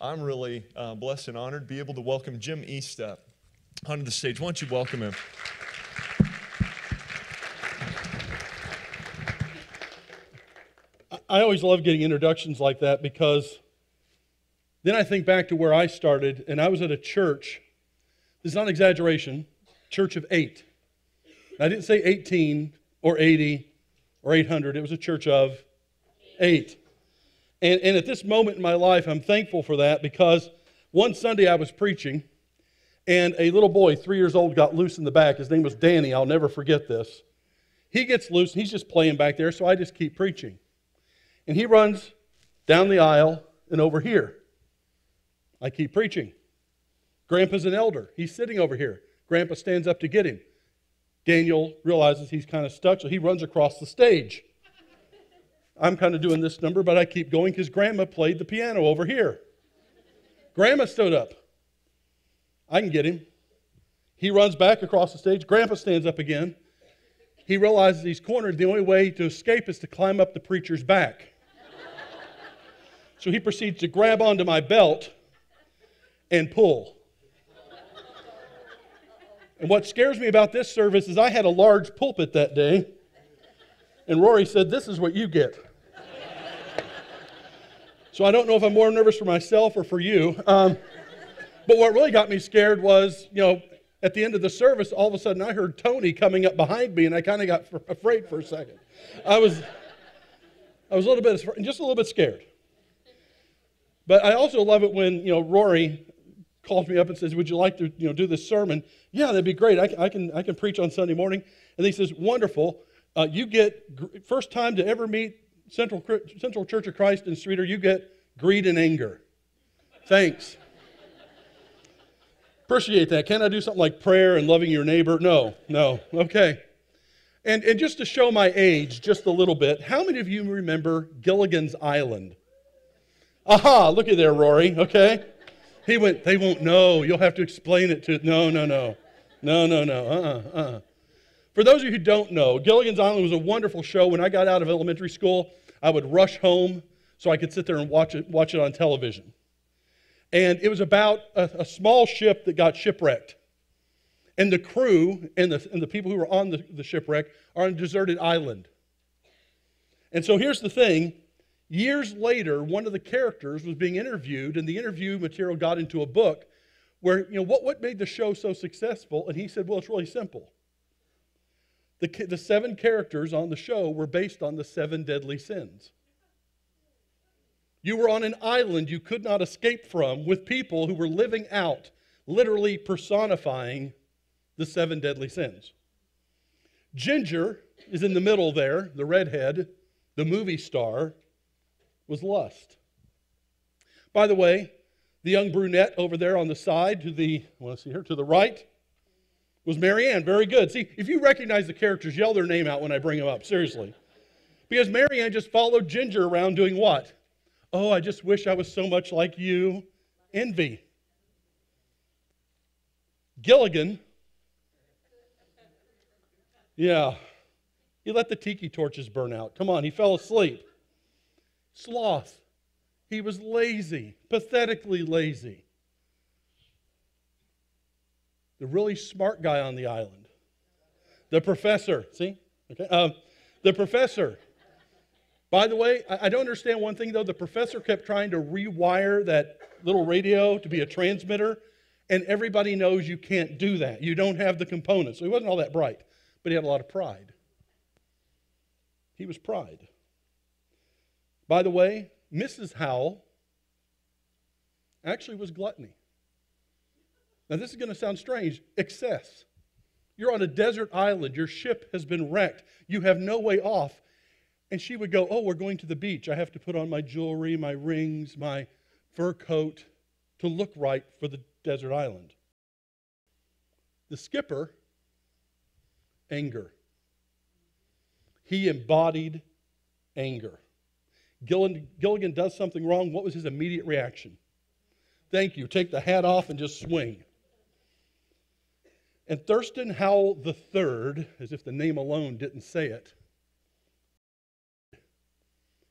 I'm really blessed and honored to be able to welcome Jim Estep onto the stage. Why don't you welcome him? I always love getting introductions like that because then I think back to where I started, and I was at a church. This is not an exaggeration, church of 8. I didn't say 18 or 80 or 800. It was a church of 8. And at this moment in my life, I'm thankful for that because one Sunday I was preaching, and a little boy, 3 years old, got loose in the back. His name was Danny. I'll never forget this. He gets loose, and he's just playing back there, so I just keep preaching. And he runs down the aisle and over here. I keep preaching. Grandpa's an elder. He's sitting over here. Grandpa stands up to get him. Daniel realizes he's kind of stuck, so he runs across the stage. I'm kind of doing this number, but I keep going because Grandma played the piano over here. Grandma stood up. I can get him. He runs back across the stage. Grandpa stands up again. He realizes he's cornered. The only way to escape is to climb up the preacher's back. So he proceeds to grab onto my belt and pull. And what scares me about this service is I had a large pulpit that day, and Rory said, "This is what you get." So I don't know if I'm more nervous for myself or for you. But what really got me scared was, at the end of the service, all of a sudden I heard Tony coming up behind me, and I kind of got afraid for a second. I was a little bit scared. But I also love it when, Rory calls me up and says, "Would you like to, do this sermon?" "Yeah, that'd be great. I can preach on Sunday morning." And he says, "Wonderful. You get first time to ever meet Central Church of Christ in Streeter. You get greed and anger. Thanks. Appreciate that. Can I do something like prayer and loving your neighbor?" No. Okay. And just to show my age just a little bit, how many of you remember Gilligan's Island? Aha, look at there, Rory, okay? He went, "They won't know. You'll have to explain it to..." No. For those of you who don't know, Gilligan's Island was a wonderful show. When I got out of elementary school, I would rush home so I could sit there and watch it on television. And it was about a small ship that got shipwrecked. And the crew and the people who were on the shipwreck are on a deserted island. And so here's the thing. Years later, one of the characters was being interviewed, and the interview material got into a book where, what made the show so successful? And he said, well, it's really simple. The 7 characters on the show were based on the 7 deadly sins. You were on an island you could not escape from with people who were living out, literally personifying the 7 deadly sins. Ginger is in the middle there, the redhead, the movie star, was lust. By the way, the young brunette over there on the side to the right was Marianne. Very good. See, if you recognize the characters, yell their name out when I bring them up, seriously. Because Marianne just followed Ginger around doing what? "Oh, I just wish I was so much like you." Envy. Gilligan, yeah, he let the tiki torches burn out. Come on, he fell asleep. Sloth. He was lazy, pathetically lazy. The really smart guy on the island. The professor. See? Okay. The professor. By the way, I don't understand one thing, though. The professor kept trying to rewire that little radio to be a transmitter, and everybody knows you can't do that. You don't have the components. So he wasn't all that bright, but he had a lot of pride. He was pride. By the way, Mrs. Howell actually was gluttony. Now, this is going to sound strange. Excess. You're on a desert island. Your ship has been wrecked. You have no way off. And she would go, "Oh, we're going to the beach. I have to put on my jewelry, my rings, my fur coat to look right for the desert island." The skipper, anger. He embodied anger. Gilligan does something wrong. What was his immediate reaction? Thank you. Take the hat off and just swing. And Thurston Howell III, as if the name alone didn't say it,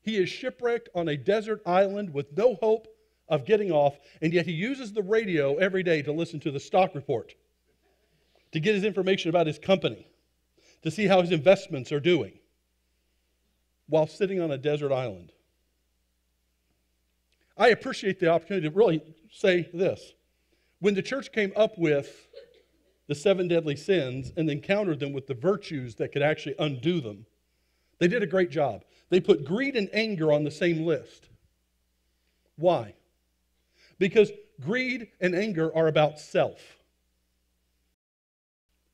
he is shipwrecked on a desert island with no hope of getting off, and yet he uses the radio every day to listen to the stock report, to get his information about his company, to see how his investments are doing, while sitting on a desert island. I appreciate the opportunity to really say this. When the church came up with the 7 deadly sins and then countered them with the virtues that could actually undo them, they did a great job. They put greed and anger on the same list. Why? Because greed and anger are about self.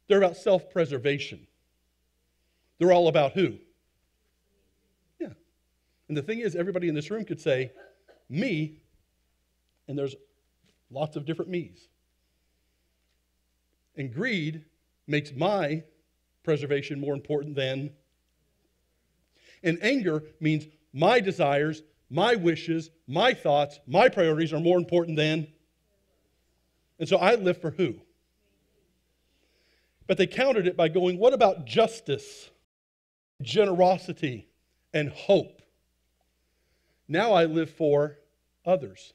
They're about self-preservation. They're all about who? Yeah. And the thing is, everybody in this room could say, me, and there's lots of different me's. And greed makes my preservation more important than. And anger means my desires, my wishes, my thoughts, my priorities are more important than. And so I live for who? But they countered it by going, what about justice, generosity, and hope? Now I live for others.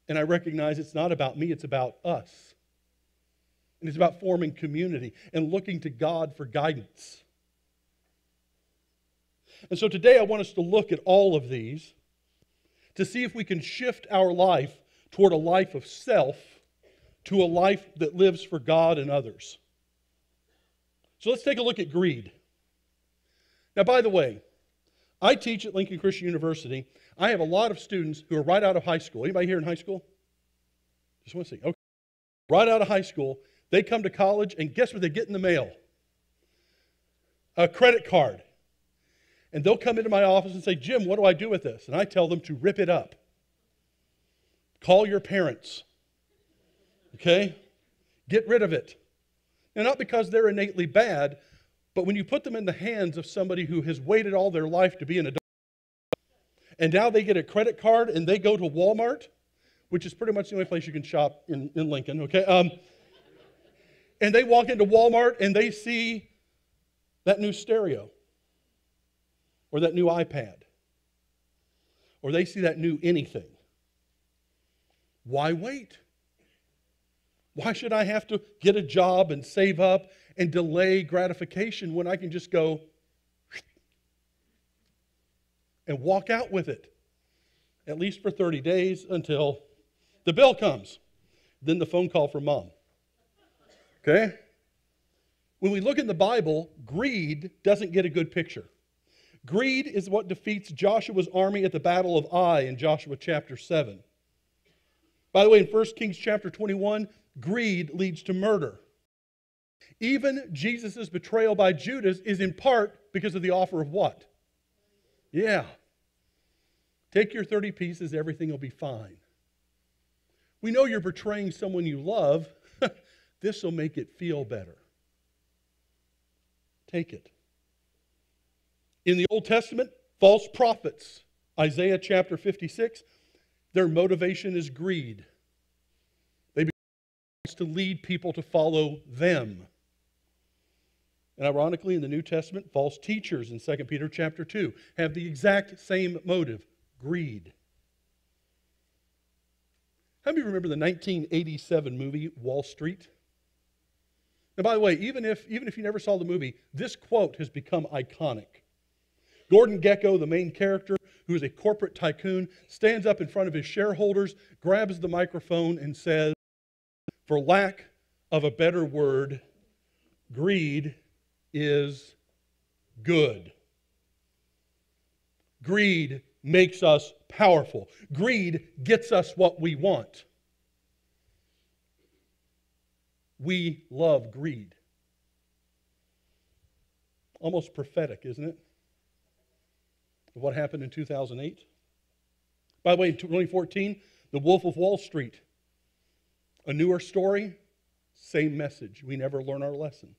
And I recognize it's not about me, it's about us. And it's about forming community and looking to God for guidance. And so today I want us to look at all of these to see if we can shift our life toward a life of self to a life that lives for God and others. So let's take a look at greed. Now, by the way, I teach at Lincoln Christian University. I have a lot of students who are right out of high school. Anybody here in high school? Just want to see. Okay. Right out of high school, they come to college, and guess what they get in the mail? A credit card. And they'll come into my office and say, Jim, what do I do with this? And I tell them to rip it up. Call your parents. Okay? Get rid of it. And not because they're innately bad, but when you put them in the hands of somebody who has waited all their life to be an adult, and now they get a credit card and they go to Walmart, which is pretty much the only place you can shop in Lincoln, okay? And they walk into Walmart and they see that new stereo, or that new iPad, or they see that new anything. Why wait? Why should I have to get a job and save up and delay gratification when I can just go and walk out with it, at least for 30 days until the bill comes, then the phone call from mom. Okay? When we look in the Bible, greed doesn't get a good picture. Greed is what defeats Joshua's army at the Battle of Ai in Joshua chapter 7. By the way, in 1 Kings chapter 21, greed leads to murder. Even Jesus' betrayal by Judas is in part because of the offer of what? Yeah. Take your 30 pieces, everything will be fine. We know you're betraying someone you love. This will make it feel better. Take it. In the Old Testament, false prophets, Isaiah chapter 56, their motivation is greed. They begin to lead people to follow them. And ironically, in the New Testament, false teachers in 2 Peter chapter 2 have the exact same motive, greed. How many remember the 1987 movie Wall Street? And by the way, even if you never saw the movie, this quote has become iconic. Gordon Gekko, the main character, who is a corporate tycoon, stands up in front of his shareholders, grabs the microphone and says, for lack of a better word, greed is good. Greed makes us powerful. Greed gets us what we want. We love greed. Almost prophetic, isn't it? Of what happened in 2008. By the way, in 2014, The Wolf of Wall Street. A newer story, same message. We never learn our lesson.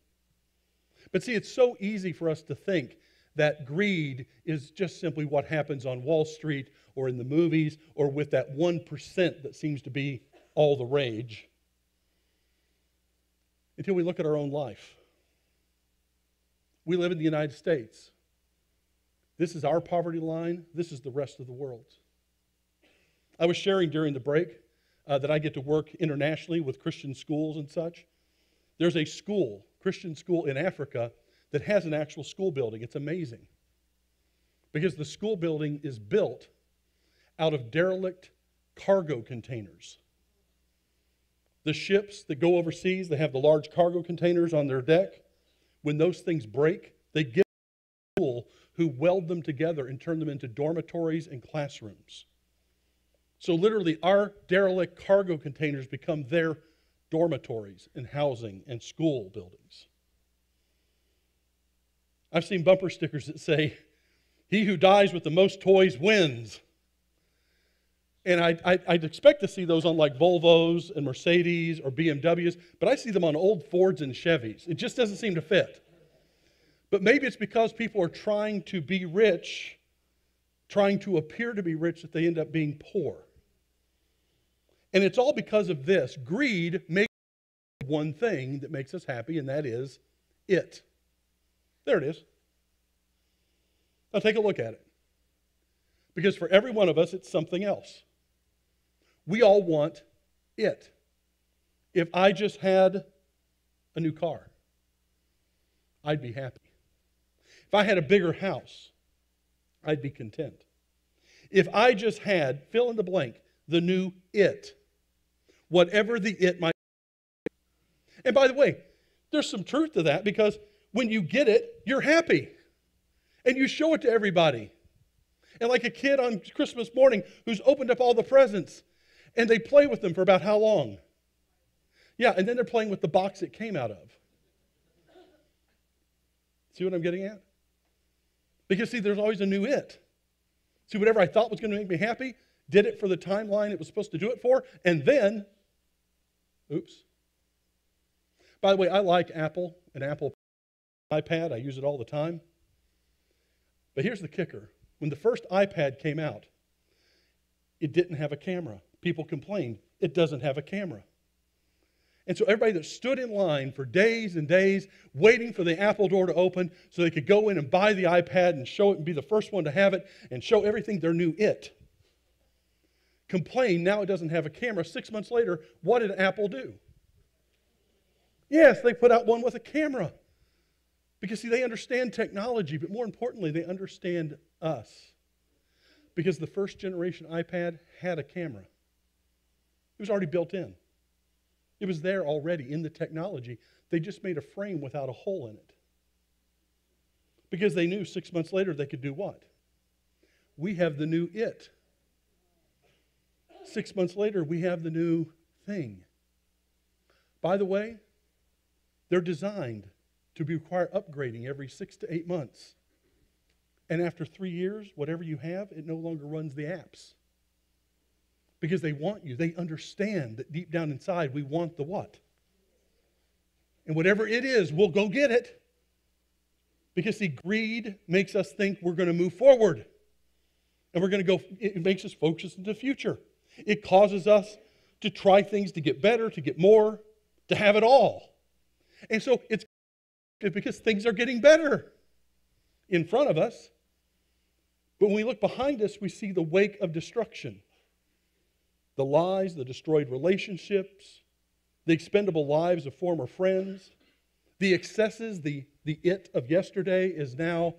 But see, it's so easy for us to think that greed is just simply what happens on Wall Street or in the movies or with that 1% that seems to be all the rage. Until we look at our own life. We live in the United States. This is our poverty line. This is the rest of the world. I was sharing during the break that I get to work internationally with Christian schools and such. There's a school, Christian school in Africa, that has an actual school building. It's amazing. Because the school building is built out of derelict cargo containers. The ships that go overseas, they have the large cargo containers on their deck. When those things break, they give a school who weld them together and turn them into dormitories and classrooms. So literally, our derelict cargo containers become their dormitories and housing and school buildings. I've seen bumper stickers that say, "He who dies with the most toys wins." And I'd expect to see those on like Volvos and Mercedes or BMWs, but I see them on old Fords and Chevys. It just doesn't seem to fit. But maybe it's because people are trying to be rich, trying to appear to be rich, that they end up being poor. And it's all because of this. Greed makes one thing that makes us happy, and that is it. There it is. Now take a look at it. Because for every one of us, it's something else. We all want it. If I just had a new car, I'd be happy. If I had a bigger house, I'd be content. If I just had, fill in the blank, the new it, whatever the it might be. And by the way, there's some truth to that, because when you get it, you're happy. And you show it to everybody. And like a kid on Christmas morning who's opened up all the presents, and they play with them for about how long? Yeah, and then they're playing with the box it came out of. See what I'm getting at? Because see, there's always a new it. See, whatever I thought was going to make me happy, did it for the timeline it was supposed to do it for, and then, oops. By the way, I like Apple, an Apple iPad. I use it all the time. But here's the kicker. When the first iPad came out, it didn't have a camera. People complained, it doesn't have a camera. And so everybody that stood in line for days and days waiting for the Apple door to open so they could go in and buy the iPad and show it and be the first one to have it and show everything their new it, complained now it doesn't have a camera. 6 months later, what did Apple do? Yes, they put out one with a camera. Because, see, they understand technology, but more importantly, they understand us. Because the first generation iPad had a camera. It was already built in. It was there already in the technology. They just made a frame without a hole in it. Because they knew 6 months later they could do what? We have the new it. 6 months later, we have the new thing. By the way, they're designed to require upgrading every 6 to 8 months. And after 3 years, whatever you have, it no longer runs the apps. Because they want you. They understand that deep down inside, we want the what? And whatever it is, we'll go get it. Because, see, greed makes us think we're going to move forward. And we're going to go, it makes us focus into the future. It causes us to try things to get better, to get more, to have it all. And so it's because things are getting better in front of us. But when we look behind us, we see the wake of destruction. The lies, the destroyed relationships, the expendable lives of former friends, the excesses, the it of yesterday is now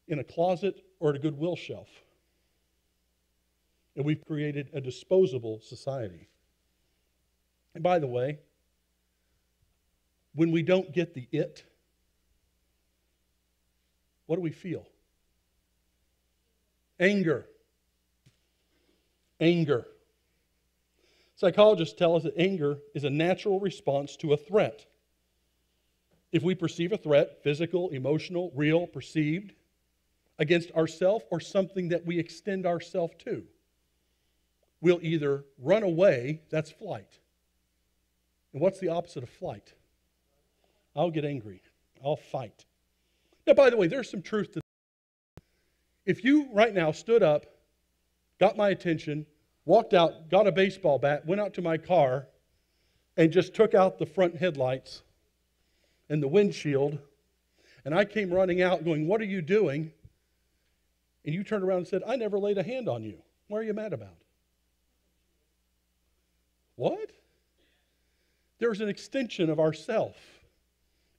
in a closet or at a Goodwill shelf. And we've created a disposable society. And by the way, when we don't get the it, what do we feel? Anger. Anger. Psychologists tell us that anger is a natural response to a threat. If we perceive a threat, physical, emotional, real, perceived, against ourselves or something that we extend ourselves to, we'll either run away, that's flight. And what's the opposite of flight? I'll get angry. I'll fight. Now, by the way, there's some truth to that. If you right now stood up, got my attention, walked out, got a baseball bat, went out to my car, and just took out the front headlights and the windshield, and I came running out going, "What are you doing?" And you turned around and said, "I never laid a hand on you. What are you mad about?" What? There's an extension of ourself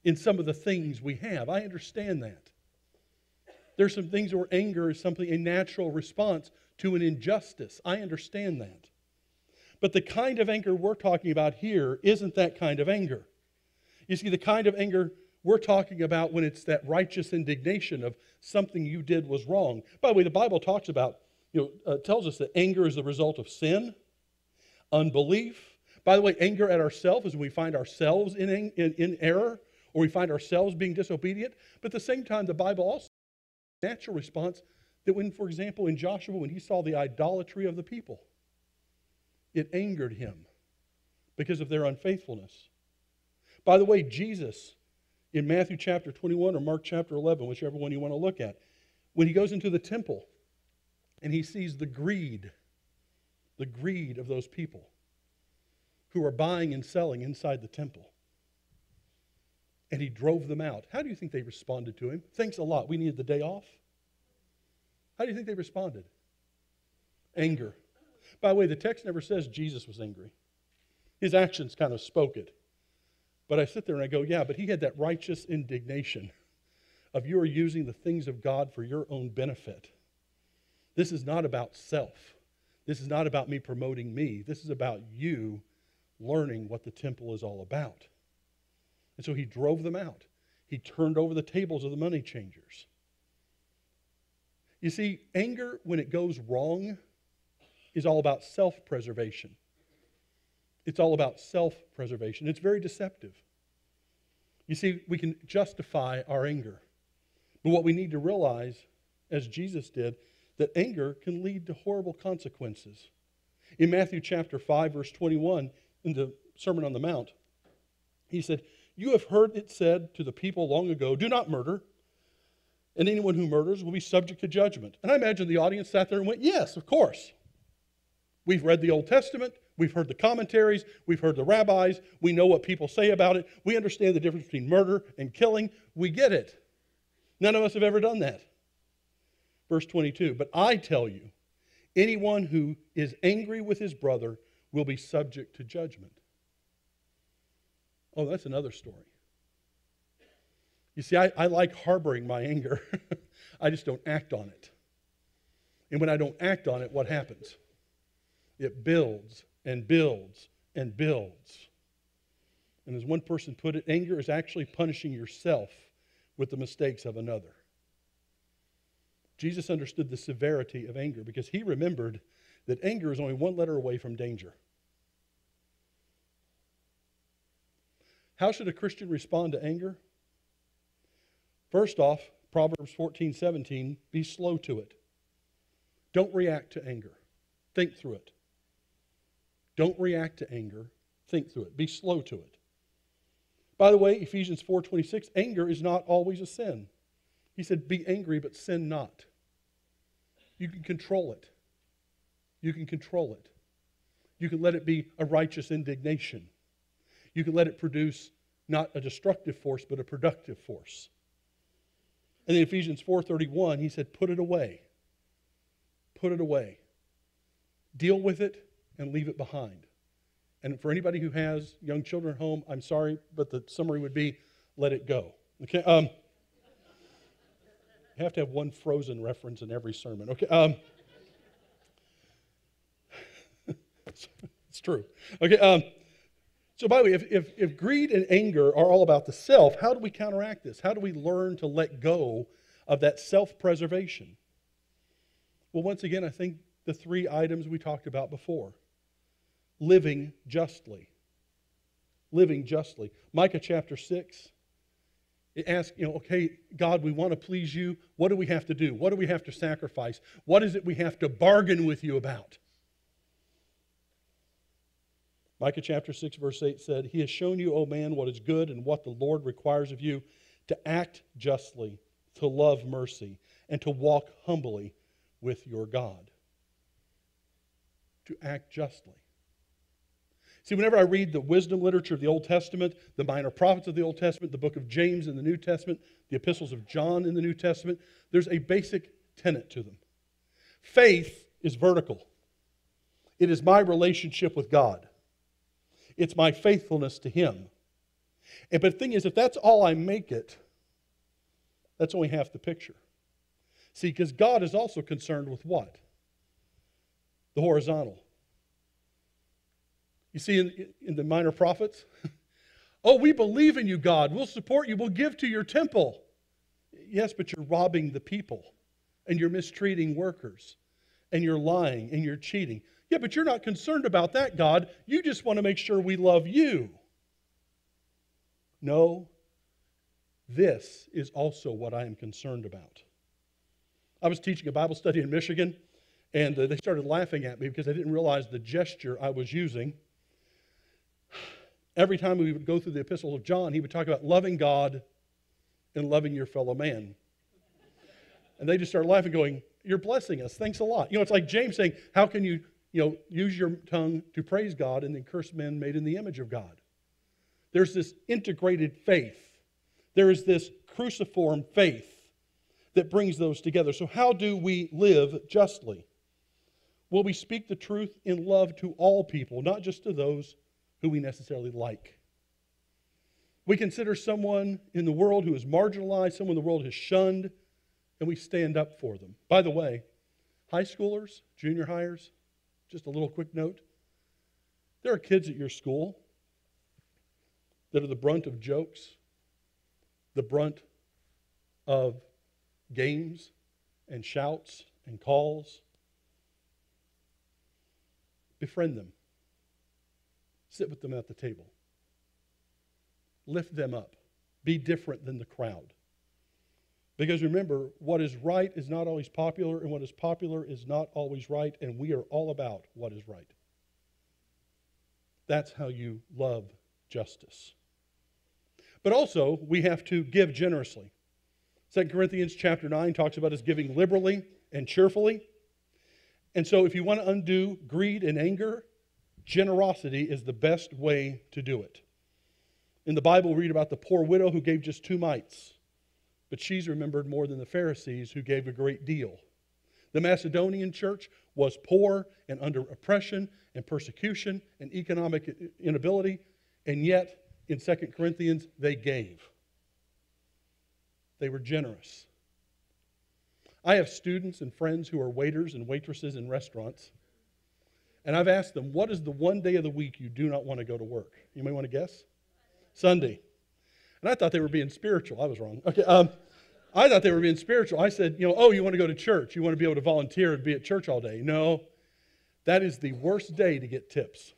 in some of the things we have. I understand that. There's some things where anger is something, a natural response to an injustice. I understand that. But the kind of anger we're talking about here isn't that kind of anger. You see, the kind of anger we're talking about when it's that righteous indignation of something you did was wrong. By the way, the Bible talks about, tells us that anger is the result of sin, unbelief. By the way, anger at ourselves is when we find ourselves in error or we find ourselves being disobedient. But at the same time, the Bible also has a natural response that when, for example, in Joshua, when he saw the idolatry of the people, it angered him because of their unfaithfulness. By the way, Jesus, in Matthew chapter 21 or Mark chapter 11, whichever one you want to look at, when he goes into the temple and he sees the greed of those people who are buying and selling inside the temple, and he drove them out. How do you think they responded to him? Thanks a lot. We needed the day off. How do you think they responded? Anger. By the way, the text never says Jesus was angry. His actions kind of spoke it. But I sit there and I go, yeah, but he had that righteous indignation of you are using the things of God for your own benefit. This is not about self. This is not about me promoting me. This is about you learning what the temple is all about. And so he drove them out. He turned over the tables of the money changers. You see, anger, when it goes wrong, is all about self-preservation. It's all about self-preservation. It's very deceptive. You see, we can justify our anger. But what we need to realize, as Jesus did, that anger can lead to horrible consequences. In Matthew chapter 5, verse 21, in the Sermon on the Mount, he said, "You have heard it said to the people long ago, 'Do not murder, and anyone who murders will be subject to judgment.'" And I imagine the audience sat there and went, yes, of course. We've read the Old Testament. We've heard the commentaries. We've heard the rabbis. We know what people say about it. We understand the difference between murder and killing. We get it. None of us have ever done that. Verse 22, "But I tell you, anyone who is angry with his brother will be subject to judgment." Oh, that's another story. You see, I like harboring my anger. I just don't act on it. And when I don't act on it, what happens? It builds and builds and builds. And as one person put it, anger is actually punishing yourself with the mistakes of another. Jesus understood the severity of anger because he remembered that anger is only one letter away from danger. How should a Christian respond to anger? First off, Proverbs 14:17, be slow to it. Don't react to anger. Think through it. Don't react to anger. Think through it. Be slow to it. By the way, Ephesians 4:26, anger is not always a sin. He said, be angry, but sin not. You can control it. You can control it. You can let it be a righteous indignation. You can let it produce not a destructive force, but a productive force. And in Ephesians 4:31, he said, put it away. Put it away. Deal with it and leave it behind. And for anybody who has young children at home, I'm sorry, but the summary would be, let it go. Okay. You have to have one Frozen reference in every sermon. Okay. It's true. Okay. So by the way, if greed and anger are all about the self, how do we counteract this? How do we learn to let go of that self-preservation? Well, once again, I think the three items we talked about before. Living justly. Living justly. Micah chapter 6, it asks, okay, God, we want to please you. What do we have to do? What do we have to sacrifice? What is it we have to bargain with you about? Micah chapter 6, verse 8 said, "He has shown you, O man, what is good and what the Lord requires of you, to act justly, to love mercy, and to walk humbly with your God." To act justly. See, whenever I read the wisdom literature of the Old Testament, the minor prophets of the Old Testament, the book of James in the New Testament, the epistles of John in the New Testament, there's a basic tenet to them. Faith is vertical. It is my relationship with God. It's my faithfulness to him. But the thing is, if that's all I make it, that's only half the picture. See, because God is also concerned with what? The horizontal. You see in the minor prophets, oh, we believe in you, God. We'll support you. We'll give to your temple. Yes, but you're robbing the people, and you're mistreating workers, and you're lying, and you're cheating. Yeah, but you're not concerned about that, God. You just want to make sure we love you. No, this is also what I am concerned about. I was teaching a Bible study in Michigan, and they started laughing at me because I didn't realize the gesture I was using. Every time we would go through the Epistle of John, he would talk about loving God and loving your fellow man. And they just started laughing, going, you're blessing us. Thanks a lot. It's like James saying, how can you use your tongue to praise God and then curse men made in the image of God? There's this integrated faith. There is this cruciform faith that brings those together. So how do we live justly? Will we speak the truth in love to all people, not just to those who we necessarily like? We consider someone in the world who is marginalized, someone the world has shunned, and we stand up for them. By the way, high schoolers, junior hires, just a little quick note. There are kids at your school that are the brunt of jokes, the brunt of games and shouts and calls. Befriend them. Sit with them at the table. Lift them up. Be different than the crowd. Because remember, what is right is not always popular, and what is popular is not always right, and we are all about what is right. That's how you love justice. But also, we have to give generously. 2 Corinthians chapter 9 talks about us giving liberally and cheerfully. And so if you want to undo greed and anger, generosity is the best way to do it. In the Bible, we read about the poor widow who gave just 2 mites. But she's remembered more than the Pharisees who gave a great deal. The Macedonian church was poor and under oppression and persecution and economic inability, and yet in 2 Corinthians they gave. They were generous. I have students and friends who are waiters and waitresses in restaurants, and I've asked them, what is the one day of the week you do not want to go to work? You may want to guess? Sunday. And I thought they were being spiritual. I was wrong. Okay, I thought they were being spiritual. I said, you want to go to church. You want to be able to volunteer and be at church all day. No, that is the worst day to get tips.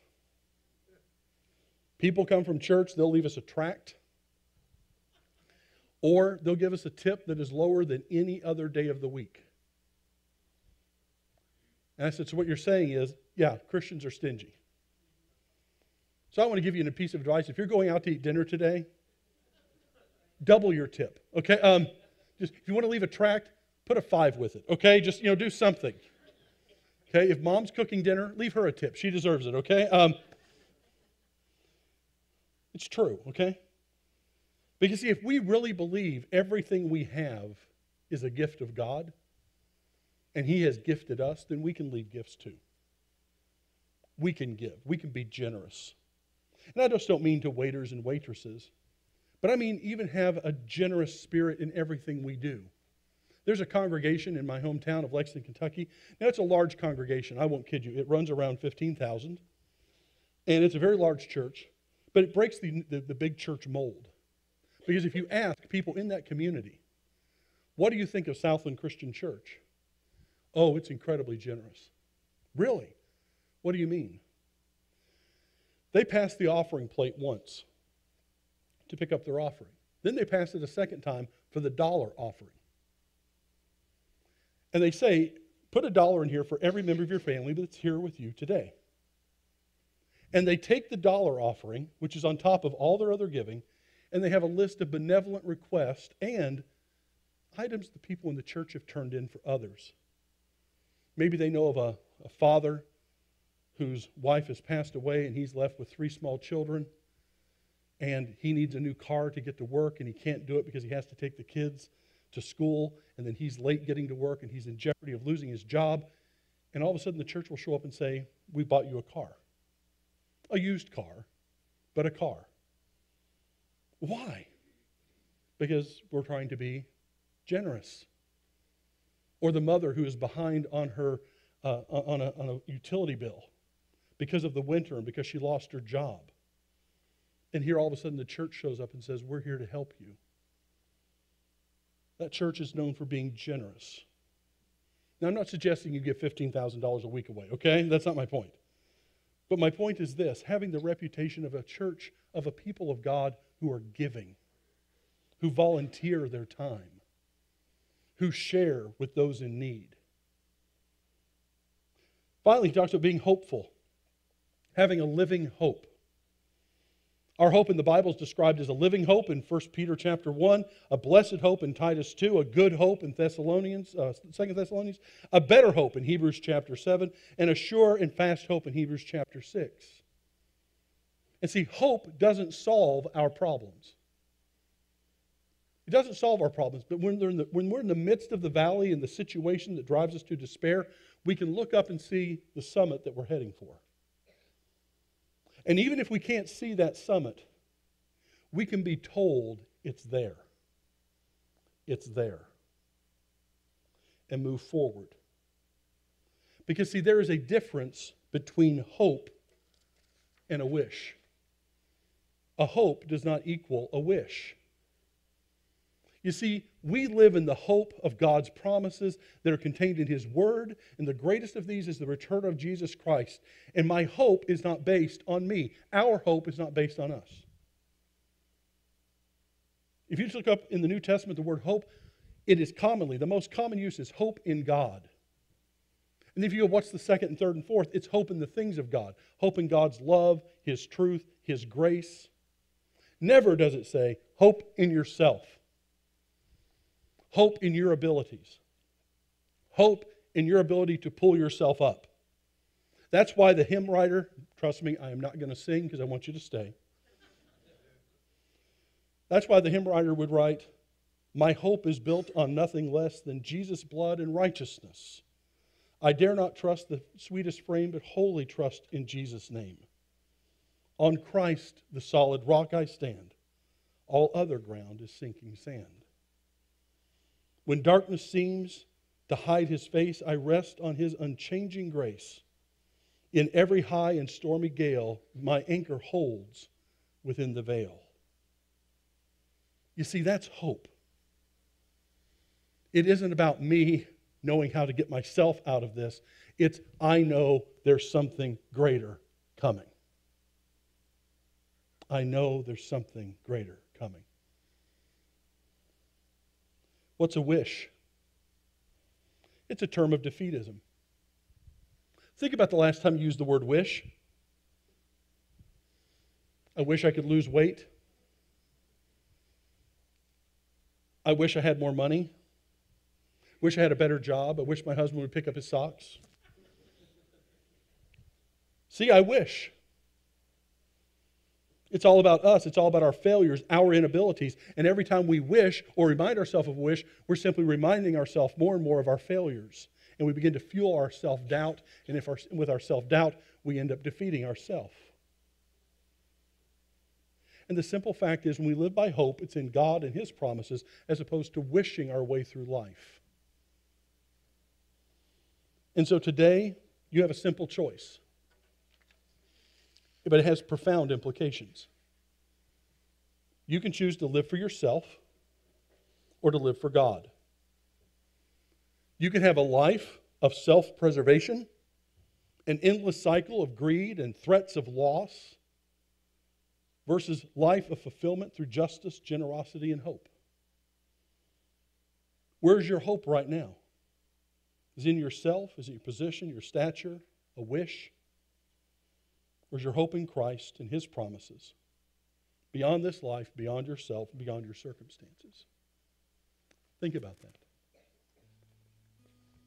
People come from church, they'll leave us a tract, or they'll give us a tip that is lower than any other day of the week. And I said, so what you're saying is, yeah, Christians are stingy. So I want to give you a piece of advice. If you're going out to eat dinner today, double your tip, okay? Just if you want to leave a tract, put a 5 with it, okay? Just, do something. Okay, if mom's cooking dinner, leave her a tip. She deserves it, okay? It's true, okay? Because see, if we really believe everything we have is a gift of God, and he has gifted us, then we can leave gifts too. We can give. We can be generous. And I just don't mean to waiters and waitresses, but I mean even have a generous spirit in everything we do. There's a congregation in my hometown of Lexington, Kentucky. Now, it's a large congregation. I won't kid you. It runs around 15,000. And it's a very large church, but it breaks the big church mold. Because if you ask people in that community, what do you think of Southland Christian Church? Oh, it's incredibly generous. Really? What do you mean? They passed the offering plate once to pick up their offering. Then they passed it a second time for the dollar offering. And they say, put $1 in here for every member of your family that's here with you today. And they take the dollar offering, which is on top of all their other giving, and they have a list of benevolent requests and items the people in the church have turned in for others. Maybe they know of a father whose wife has passed away and he's left with 3 small children, and he needs a new car to get to work, and he can't do it because he has to take the kids to school, and then he's late getting to work, and he's in jeopardy of losing his job. And all of a sudden the church will show up and say, we bought you a car. A used car, but a car. Why? Because we're trying to be generous. Or the mother who is behind on her on a utility bill because of the winter and because she lost her job. And here all of a sudden the church shows up and says, we're here to help you. That church is known for being generous. Now, I'm not suggesting you give $15,000 a week away, okay? That's not my point. But my point is this: having the reputation of a church, of a people of God who are giving, who volunteer their time, who share with those in need. Finally, he talks about being hopeful, having a living hope. Our hope in the Bible is described as a living hope in 1 Peter chapter 1, a blessed hope in Titus 2, a good hope in 2 Thessalonians, a better hope in Hebrews chapter 7, and a sure and fast hope in Hebrews chapter 6. And see, hope doesn't solve our problems. It doesn't solve our problems, but when we're in the midst of the valley and the situation that drives us to despair, we can look up and see the summit that we're heading for. And even if we can't see that summit, we can be told it's there. It's there. And move forward. Because, see, there is a difference between hope and a wish. A hope does not equal a wish. You see, we live in the hope of God's promises that are contained in His Word, and the greatest of these is the return of Jesus Christ. And my hope is not based on me. Our hope is not based on us. If you just look up in the New Testament the word hope, it is commonly, the most common use is hope in God. And if you go, what's the second and third and fourth? It's hope in the things of God. Hope in God's love, His truth, His grace. Never does it say hope in yourself. Hope in your abilities. Hope in your ability to pull yourself up. That's why the hymn writer, trust me, I am not going to sing because I want you to stay. That's why the hymn writer would write, my hope is built on nothing less than Jesus' blood and righteousness. I dare not trust the sweetest frame, but wholly trust in Jesus' name. On Christ, the solid rock, I stand. All other ground is sinking sand. When darkness seems to hide His face, I rest on His unchanging grace. In every high and stormy gale, my anchor holds within the veil. You see, that's hope. It isn't about me knowing how to get myself out of this. It's, I know there's something greater coming. I know there's something greater coming. What's a wish? It's a term of defeatism. Think about the last time you used the word wish. I wish I could lose weight. I wish I had more money. Wish I had a better job. I wish my husband would pick up his socks. See, I wish. It's all about us. It's all about our failures, our inabilities. And every time we wish or remind ourselves of a wish, we're simply reminding ourselves more and more of our failures. And we begin to fuel our self-doubt. And with our self-doubt, we end up defeating ourselves. And the simple fact is, when we live by hope, it's in God and His promises as opposed to wishing our way through life. And so today, you have a simple choice. But it has profound implications. You can choose to live for yourself or to live for God. You can have a life of self-preservation, an endless cycle of greed and threats of loss, versus life of fulfillment through justice, generosity, and hope. Where's your hope right now? Is it in yourself? Is it your position, your stature, a wish? Or is your hope in Christ and His promises? Beyond this life, beyond yourself, beyond your circumstances. Think about that.